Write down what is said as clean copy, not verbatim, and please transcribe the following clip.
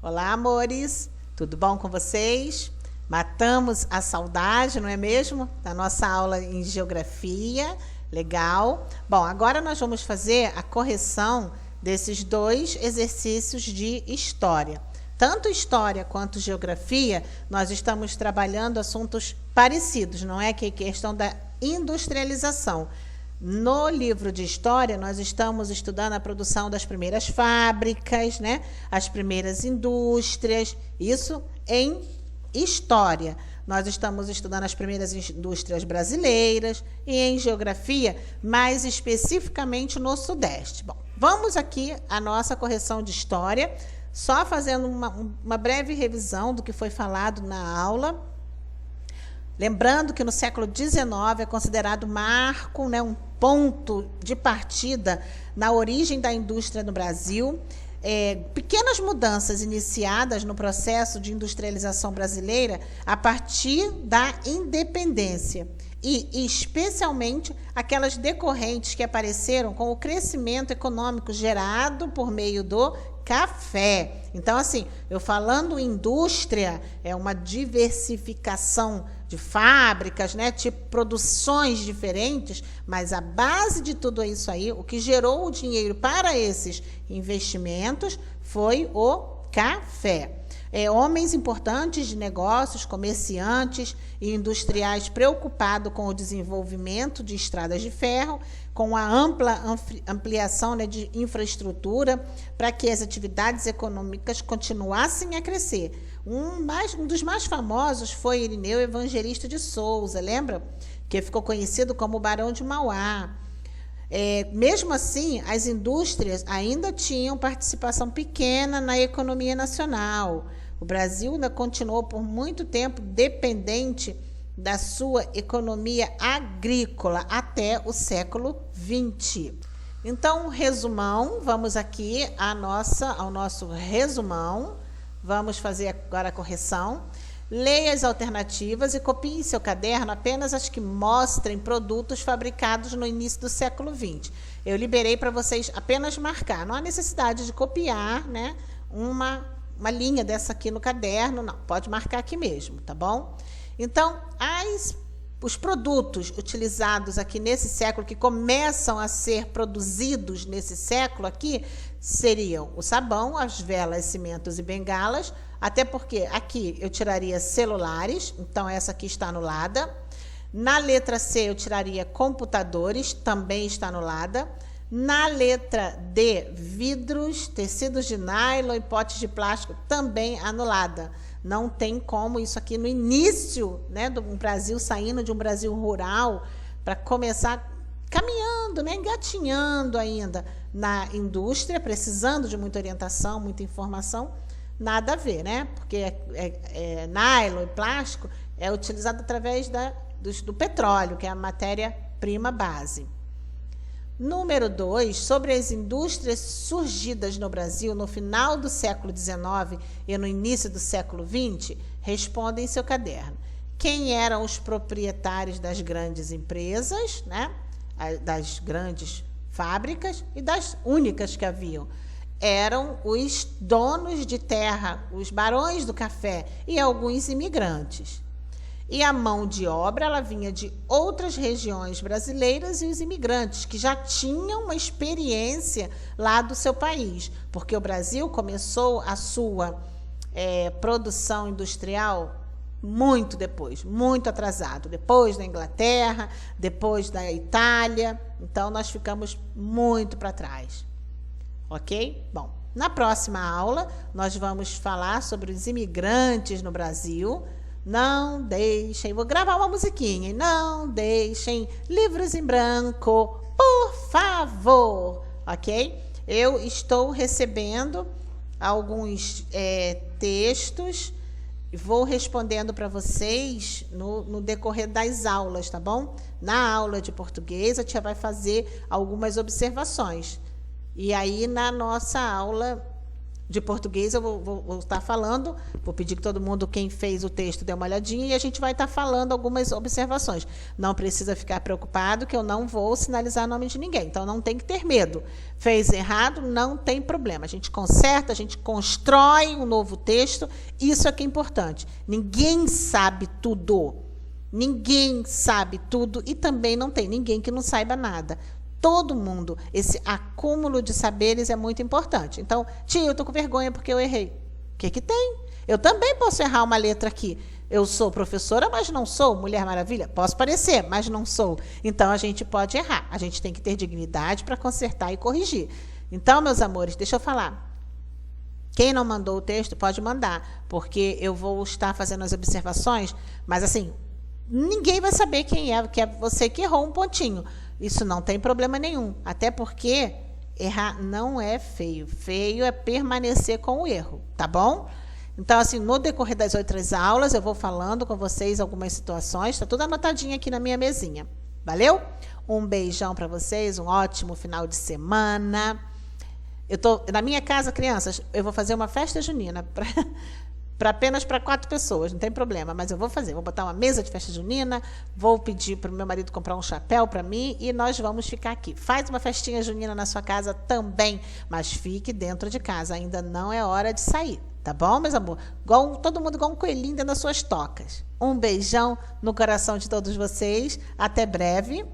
Olá, amores, tudo bom com vocês? Matamos a saudade, não é mesmo? Da nossa aula em geografia, legal. Bom, agora nós vamos fazer a correção desses dois exercícios de história. Tanto história quanto geografia, nós estamos trabalhando assuntos parecidos, não é? Que é questão da industrialização. No livro de história, nós estamos estudando a produção das primeiras fábricas, né? As primeiras indústrias, isso em história. Nós estamos estudando as primeiras indústrias brasileiras e em geografia, mais especificamente no Sudeste. Bom, vamos aqui à nossa correção de história, só fazendo uma breve revisão do que foi falado na aula. Lembrando que no século XIX é considerado marco, né, um ponto de partida na origem da indústria no Brasil. Pequenas mudanças iniciadas no processo de industrialização brasileira a partir da independência e, especialmente, aquelas decorrentes que apareceram com o crescimento econômico gerado por meio do café. Então, assim, eu falando indústria, é uma diversificação de fábricas, né, tipo produções diferentes, mas a base de tudo isso aí, o que gerou o dinheiro para esses investimentos foi o café. Homens importantes de negócios, comerciantes e industriais preocupados com o desenvolvimento de estradas de ferro, com a ampla ampliação, né, de infraestrutura para que as atividades econômicas continuassem a crescer. Um dos mais famosos foi Irineu Evangelista de Souza, lembra? Que ficou conhecido como Barão de Mauá. Mesmo assim, as indústrias ainda tinham participação pequena na economia nacional. O Brasil ainda continuou por muito tempo dependente da sua economia agrícola até o século XX. Então, resumão, vamos aqui ao nosso resumão. Vamos fazer agora a correção. Leia as alternativas e copie em seu caderno apenas as que mostrem produtos fabricados no início do século XX. Eu liberei para vocês apenas marcar. Não há necessidade de copiar, né, uma linha dessa aqui no caderno. Não, pode marcar aqui mesmo, tá bom? Então, os produtos utilizados aqui nesse século, que começam a ser produzidos nesse século aqui, seriam o sabão, as velas, cimentos e bengalas, até porque aqui eu tiraria celulares, então essa aqui está anulada. Na letra C eu tiraria computadores, também está anulada. Na letra D, vidros, tecidos de nylon e potes de plástico, também anulada. Não tem como isso aqui no início, né, do Brasil, saindo de um Brasil rural, para começar caminhando, né, engatinhando ainda na indústria, precisando de muita orientação, muita informação, nada a ver, né? Porque nylon e plástico é utilizado através do petróleo, que é a matéria-prima base. Número 2, sobre as indústrias surgidas no Brasil no final do século XIX e no início do século XX, responda em seu caderno. Quem eram os proprietários das grandes empresas, né? Das grandes fábricas e das únicas que haviam? Eram os donos de terra, os barões do café e alguns imigrantes. E a mão de obra, ela vinha de outras regiões brasileiras e os imigrantes, que já tinham uma experiência lá do seu país, porque o Brasil começou a sua produção industrial muito depois, muito atrasado, depois da Inglaterra, depois da Itália, então nós ficamos muito para trás, ok? Bom, na próxima aula nós vamos falar sobre os imigrantes no Brasil. Não deixem, vou gravar uma musiquinha, não deixem livros em branco, por favor, ok? Eu estou recebendo alguns textos e vou respondendo para vocês no decorrer das aulas, tá bom? Na aula de português, a tia vai fazer algumas observações. E aí, na nossa aula de português eu vou estar falando, vou pedir que todo mundo, quem fez o texto, dê uma olhadinha e a gente vai estar falando algumas observações. Não precisa ficar preocupado que eu não vou sinalizar nome de ninguém, então não tem que ter medo. Fez errado, não tem problema. A gente conserta, a gente constrói um novo texto, isso é que é importante. Ninguém sabe tudo. Ninguém sabe tudo e também não tem ninguém que não saiba nada. Todo mundo, esse acúmulo de saberes é muito importante. Então, tia, eu estou com vergonha porque eu errei. O que tem? Eu também posso errar uma letra aqui. Eu sou professora, mas não sou Mulher Maravilha. Posso parecer, mas não sou. Então, a gente pode errar. A gente tem que ter dignidade para consertar e corrigir. Então, meus amores, deixa eu falar. Quem não mandou o texto, pode mandar, porque eu vou estar fazendo as observações, mas assim, ninguém vai saber quem é, que é você que errou um pontinho. Isso não tem problema nenhum, até porque errar não é feio. Feio é permanecer com o erro, tá bom? Então, assim, no decorrer das outras aulas, eu vou falando com vocês algumas situações, está tudo anotadinho aqui na minha mesinha. Valeu? Um beijão para vocês, um ótimo final de semana. Na minha casa, crianças, eu vou fazer uma festa junina apenas para 4 pessoas, não tem problema, mas eu vou fazer. Vou botar uma mesa de festa junina, vou pedir para o meu marido comprar um chapéu para mim e nós vamos ficar aqui. Faz uma festinha junina na sua casa também, mas fique dentro de casa, ainda não é hora de sair, tá bom, meus amor? Todo mundo igual um coelhinho dentro das suas tocas. Um beijão no coração de todos vocês, até breve.